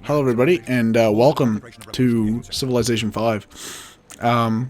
Hello everybody, and welcome to Civilization 5. I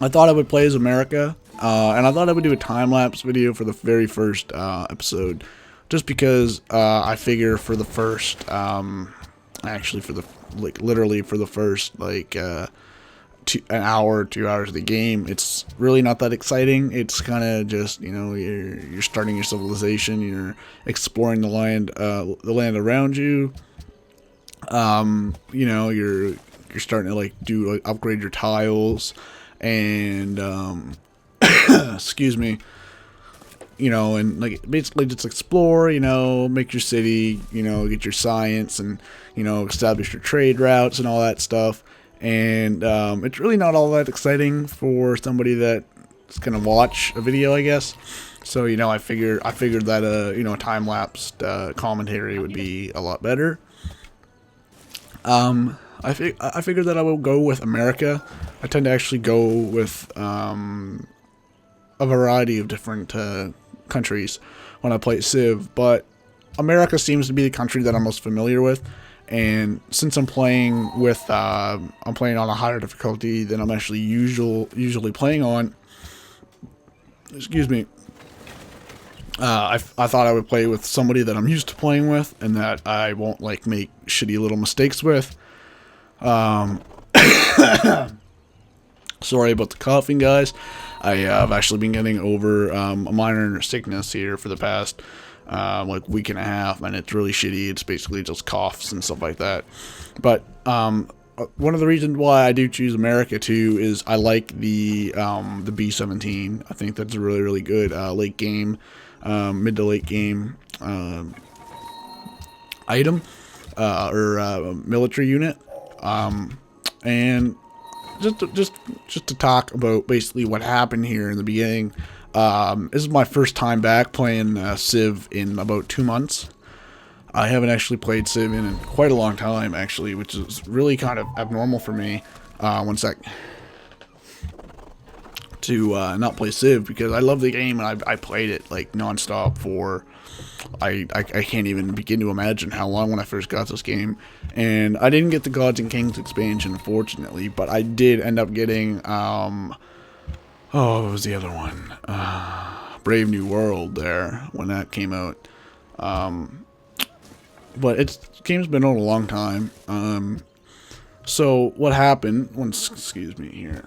thought I would play as America, and I thought I would do a time-lapse video for the very first episode, just because I figure for the first, actually for the, literally for the first, an hour, 2 hours of the game, it's really not that exciting. It's kind of just, you know, you're starting your civilization, you're exploring the land around you. You know, you're starting to upgrade your tiles, and excuse me, you know, and basically just explore, you know, make your city, you know, get your science, and you know, establish your trade routes and all that stuff. And it's really not all that exciting for somebody that's gonna watch a video, I guess. So, you know, I figured that you know, a time-lapsed commentary would be a lot better. I figured that I will go with America. I tend to actually go with a variety of different countries when I play Civ, but America seems to be the country that I'm most familiar with. And since I'm playing with, I'm playing on a higher difficulty than I'm actually usually playing on. Excuse me. I thought I would play with somebody that I'm used to playing with, and that I won't make shitty little mistakes with. Sorry about the coughing, guys. I've actually been getting over a minor sickness here for the past week and a half, and it's really shitty. It's basically just coughs and stuff like that. But one of the reasons why I do choose America too is I like the B-17. I think that's a really good late game, mid to late game item or military unit. And just to talk about basically what happened here in the beginning. This is my first time back playing Civ in about 2 months. I haven't actually played Civ in quite a long time, actually, which is really kind of abnormal for me. One sec. To not play Civ, because I love the game, and I played it non-stop for I can't even begin to imagine how long when I first got this game. And I didn't get the Gods and Kings expansion, unfortunately, but I did end up getting oh, what was the other one? Brave New World there when that came out. But game's been out a long time. So what happened once? Excuse me here.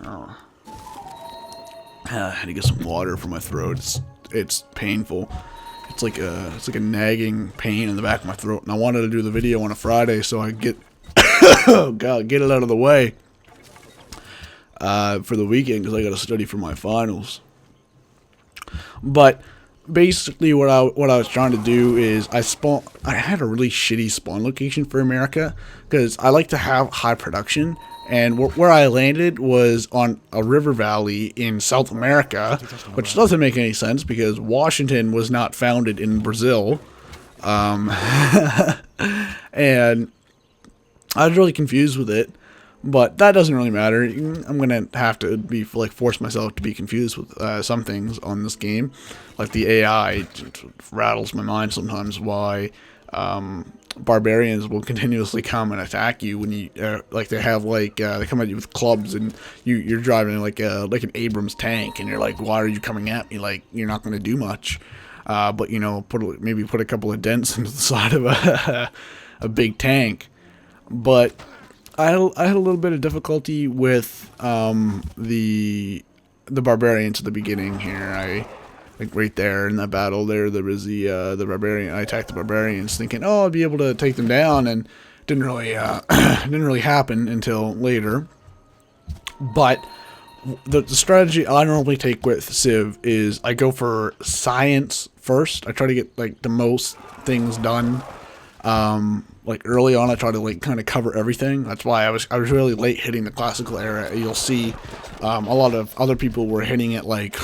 I had to get some water for my throat. It's painful. It's like a nagging pain in the back of my throat, and I wanted to do the video on a Friday so I get oh god, get it out of the way for the weekend, because I got to study for my finals. But basically, what I was trying to do is I had a really shitty spawn location for America, because I like to have high production. And where I landed was on a river valley in South America, which doesn't make any sense because Washington was not founded in Brazil. And I was really confused with it, but that doesn't really matter. I'm gonna have to force myself to be confused with some things on this game, like the AI. It rattles my mind sometimes why barbarians will continuously come and attack you when you they have they come at you with clubs, and you're driving like an Abrams tank, and you're like, why are you coming at me? Like, you're not going to do much, but you know, maybe put a couple of dents into the side of a big tank. But I had a little bit of difficulty with the barbarians at the beginning here. Right there in that battle there was the barbarian. I attacked the barbarians thinking, oh, I'll be able to take them down, and didn't really happen until later. But the strategy I normally take with Civ is I go for science first. I try to get the most things done. Early on, I try to kind of cover everything. That's why I was really late hitting the classical era. You'll see a lot of other people were hitting it like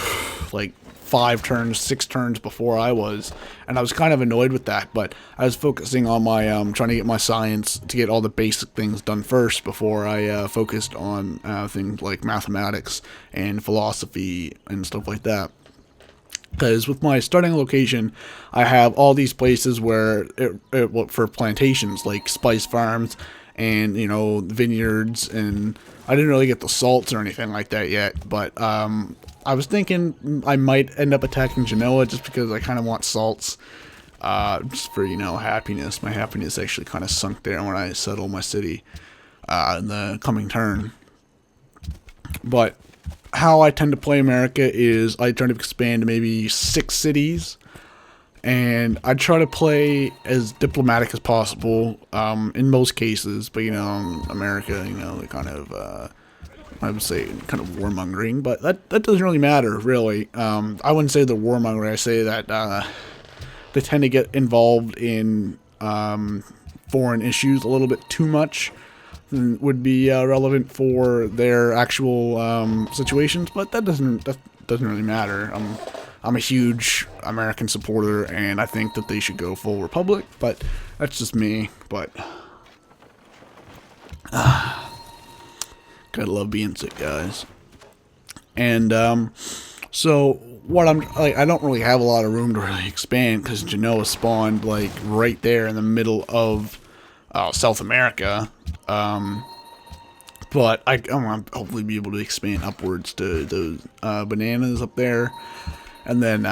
5 turns, 6 turns before I was, and I was kind of annoyed with that. But I was focusing on my trying to get my science to get all the basic things done first before I focused on things like mathematics and philosophy and stuff like that. Because with my starting location, I have all these places where for plantations, like spice farms and, you know, vineyards, and I didn't really get the salts or anything like that yet, but I was thinking I might end up attacking Genoa just because I kind of want salts, just for, you know, happiness. My happiness actually kind of sunk there when I settled my city in the coming turn. But how I tend to play America is I try to expand to maybe 6 cities, and I try to play as diplomatic as possible in most cases. But, you know, America, you know, they kind of, I would say, kind of warmongering, but that doesn't really matter, really. I wouldn't say the warmongering, I say that they tend to get involved in foreign issues a little bit too much would be relevant for their actual situations, but that doesn't really matter. I'm a huge American supporter, and I think that they should go full Republic, but that's just me. But gotta love being sick, guys. And so what I'm like, I don't really have a lot of room to really expand because Genoa spawned like right there in the middle of South America. But I'm gonna hopefully be able to expand upwards to those bananas up there, and then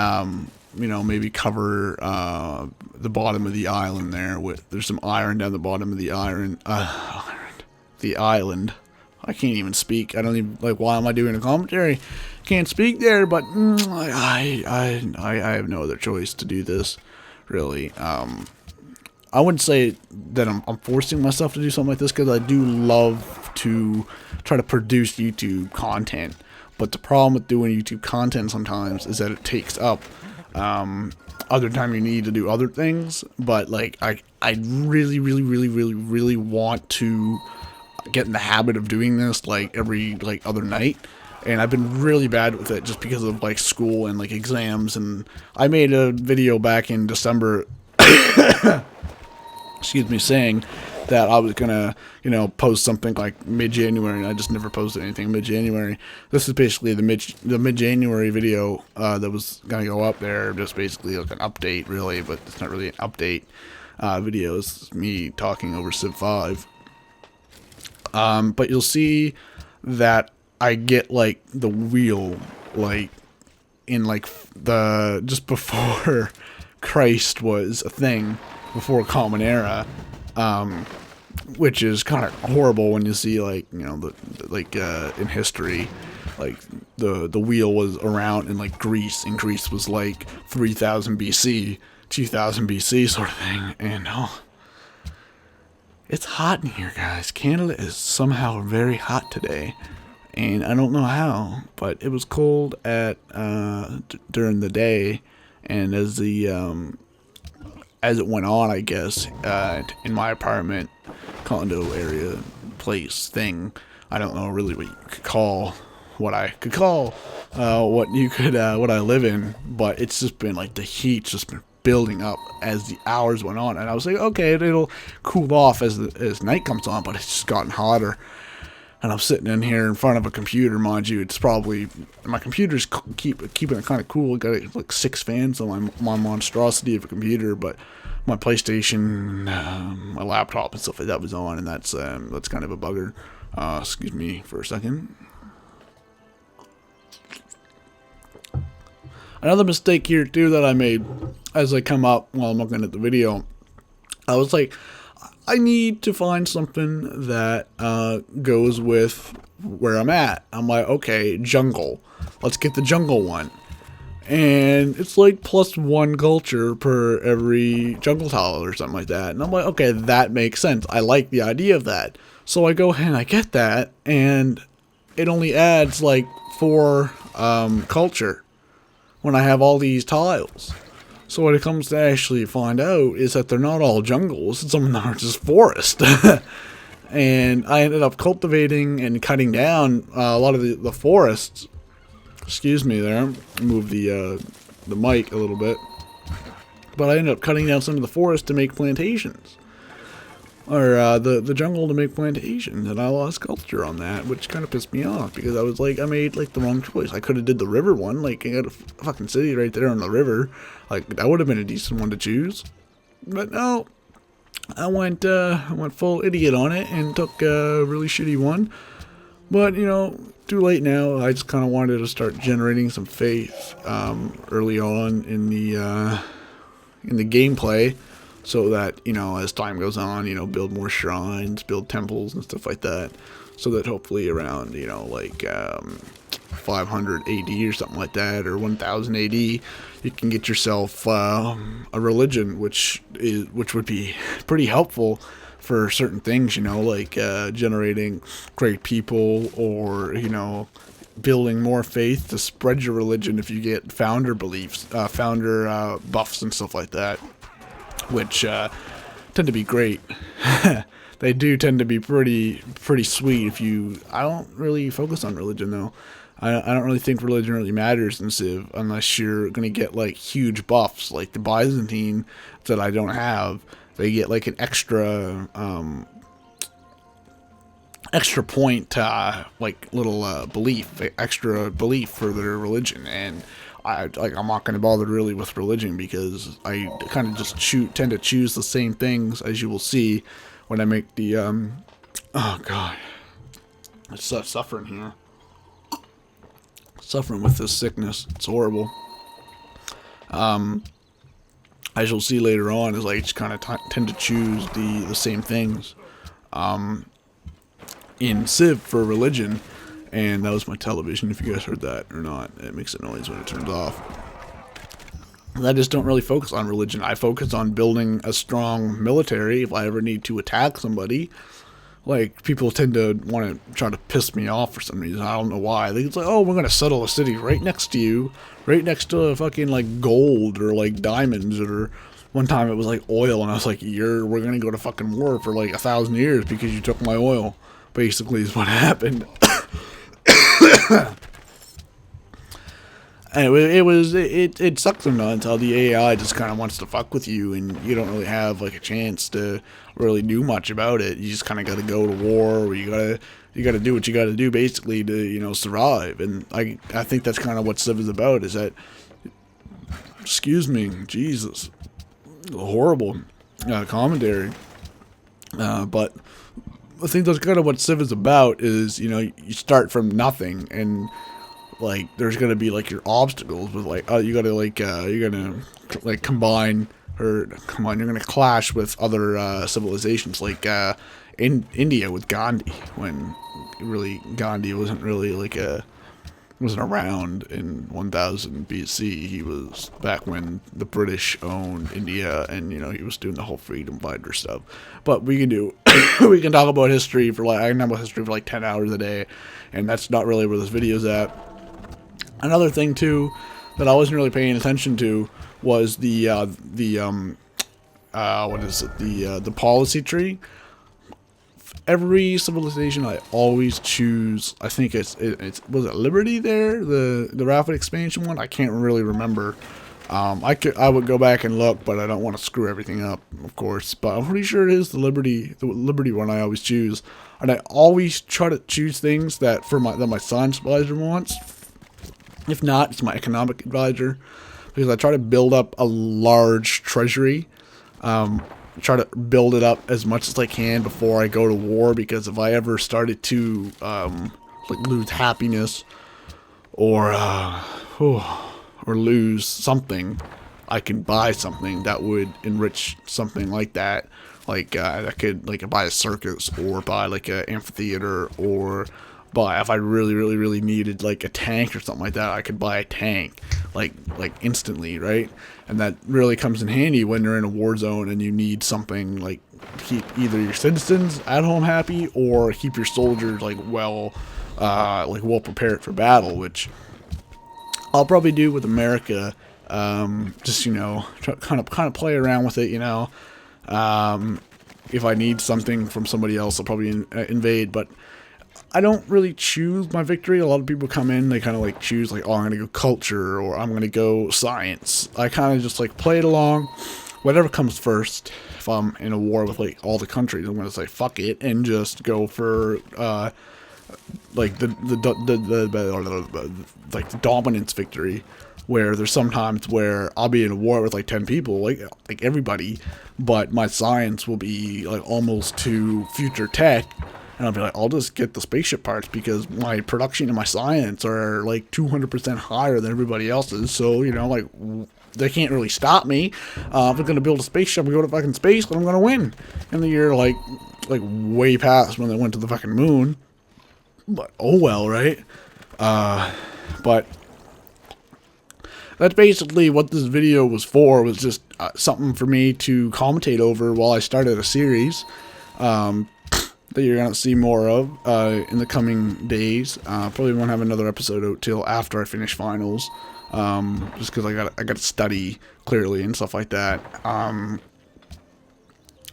you know, maybe cover the bottom of the island there. There's some iron down the bottom of the island. I can't even speak. I don't even, like, why am I doing a commentary? Can't speak there, but I have no other choice to do this, really. I wouldn't say that I'm forcing myself to do something like this, because I do love to try to produce YouTube content. But the problem with doing YouTube content sometimes is that it takes up other time you need to do other things. But like I really want to get in the habit of doing this like every like other night. And I've been really bad with it just because of like school and like exams. And I made a video back in December excuse me, saying that I was gonna, you know, post something like mid-January, and I just never posted anything mid-January. This is basically the mid-January video that was gonna go up there, just basically like an update, really, but it's not really an update video. It's me talking over Civ 5. But you'll see that I get like the wheel like in like the just before Christ was a thing, before Common Era, which is kind of horrible when you see, like, you know, in history, like the wheel was around in like Greece, and Greece was like 3000 BC, 2000 BC sort of thing. And it's hot in here, guys. Canada is somehow very hot today, and I don't know how, but it was cold at during the day, and as it went on, I guess, in my apartment, condo area, place, thing, I don't know really what I live in, but it's just been like the heat's just been building up as the hours went on, and I was like, okay, it'll cool off as night comes on, but it's just gotten hotter. And I'm sitting in here in front of a computer, mind you. It's probably, my computer's keeping it kind of cool. Got like 6 fans on my monstrosity of a computer, but my PlayStation, my laptop and stuff like that was on, and that's kind of a bugger. Excuse me for a second. Another mistake here too that I made as I come up while I'm looking at the video, I was like, I need to find something that goes with where I'm at. I'm like, okay, jungle. Let's get the jungle one. And it's like +1 culture per every jungle tile or something like that. And I'm like, okay, that makes sense. I like the idea of that. So I go ahead and I get that, and it only adds like 4 culture when I have all these tiles. So what it comes to actually find out is that they're not all jungles. Some of them are just forest. And I ended up cultivating and cutting down a lot of the forests. Excuse me there. Move the mic a little bit. But I ended up cutting down some of the forest to make plantations. or the jungle to make plantations, and I lost culture on that, which kind of pissed me off because I was like, I made like the wrong choice. I could have did the river one, like I got a fucking city right there on the river, like that would have been a decent one to choose, but no, I went full idiot on it and took a really shitty one. But too late now. I just kind of wanted to start generating some faith early on in the gameplay, so that as time goes on, build more shrines, build temples and stuff like that, so that hopefully around 500 AD or something like that, or 1000 AD, you can get yourself a religion, which would be pretty helpful for certain things, like generating great people, or building more faith to spread your religion if you get founder beliefs, founder buffs and stuff like that, which tend to be great. They do tend to be pretty sweet. I don't really focus on religion though. I don't really think religion really matters in Civ unless you're gonna get like huge buffs, like the Byzantine that I don't have. They get like an extra point, like little extra belief for their religion, and I'm not gonna bother really with religion because I kind of just tend to choose the same things, as you will see when I make the oh god, I'm suffering here, suffering with this sickness. It's horrible. As you'll see later on, is I just kind of tend to choose the same things in Civ for religion. And that was my television, if you guys heard that or not. It makes a noise when it turns off. I just don't really focus on religion. I focus on building a strong military if I ever need to attack somebody. Like, people tend to want to try to piss me off for some reason. I don't know why. It's like, oh, we're going to settle a city right next to you. Right next to fucking, like, gold or, like, diamonds. Or one time it was, like, oil. And I was like, we're going to go to fucking war for, like, 1,000 years because you took my oil. Basically is what happened. Anyway, it sucks sometimes how the AI just kind of wants to fuck with you, and you don't really have like a chance to really do much about it. You just kind of got to go to war, or you gotta do what you got to do basically to survive. And I think that's kind of what Civ is about. Is that, excuse me, Jesus, horrible commentary. But I think that's kind of what Civ is about. Is you start from nothing, and like there's gonna be like your obstacles with like you gotta like you're gonna like combine, you're gonna clash with other civilizations, like in India with Gandhi, when really Gandhi wasn't really wasn't around in 1000 BC. He was back when the British owned India, and he was doing the whole freedom fighter stuff. But we can we can talk about history for I can talk about history for like 10 hours a day, and that's not really where this video's at. Another thing too that I wasn't really paying attention to was the what is it, the policy tree. Every civilization I always choose, I think it's was it Liberty there, the rapid expansion one? I can't really remember. I would go back and look, but I don't want to screw everything up, of course. But I'm pretty sure it is the Liberty one I always choose, and I always try to choose things that my science advisor wants. If not, it's my economic advisor, because I try to build up a large treasury. Try to build it up as much as I can before I go to war, because if I ever started to lose happiness or lose something, I can buy something that would enrich something like that. Like I could buy a circus, or buy like an amphitheater, or if I really needed like a tank or something like that, I could buy a tank like instantly, right? And that really comes in handy when you're in a war zone and you need something like keep either your citizens at home happy, or keep your soldiers well prepared for battle, which I'll probably do with America. Just kind of play around with it, if I need something from somebody else, I'll probably invade. But I don't really choose my victory. A lot of people come in, they kind of choose oh, I'm going to go culture, or I'm going to go science. I kind of just play it along, whatever comes first. If I'm in a war with like all the countries, I'm gonna say fuck it and just go for like the like the dominance victory, where there's sometimes where I'll be in a war with like 10 people, like everybody, but my science will be like almost to future tech, and I'll be like, I'll just get the spaceship parts because my production and my science are like 200% higher than everybody else's. So, you know, like, they can't really stop me. If I'm gonna build a spaceship and go to fucking space, then I'm gonna win. And the year like way past when they went to the fucking moon. But oh well, right? But that's basically what this video was for. Was just something for me to commentate over while I started a series that you're gonna see more of in the coming days. Probably won't have another episode out till after I finish finals, just because I got to study clearly and stuff like that.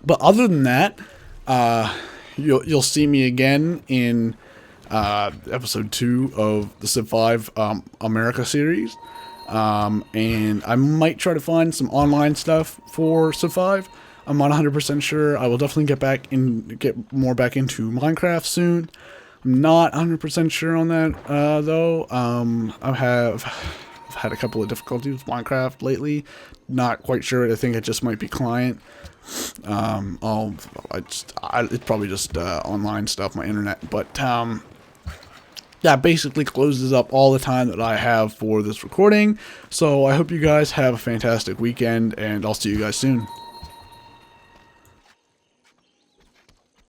But other than that, you'll see me again in episode 2 of the Civ 5 America series. And I might try to find some online stuff for Civ 5. I'm not 100% sure. I will definitely get more back into Minecraft soon. I'm not 100% sure on that, though. I've had a couple of difficulties with Minecraft lately. Not quite sure. I think it just might be client. It's probably just online stuff, my internet. But that basically closes up all the time that I have for this recording. So I hope you guys have a fantastic weekend, and I'll see you guys soon.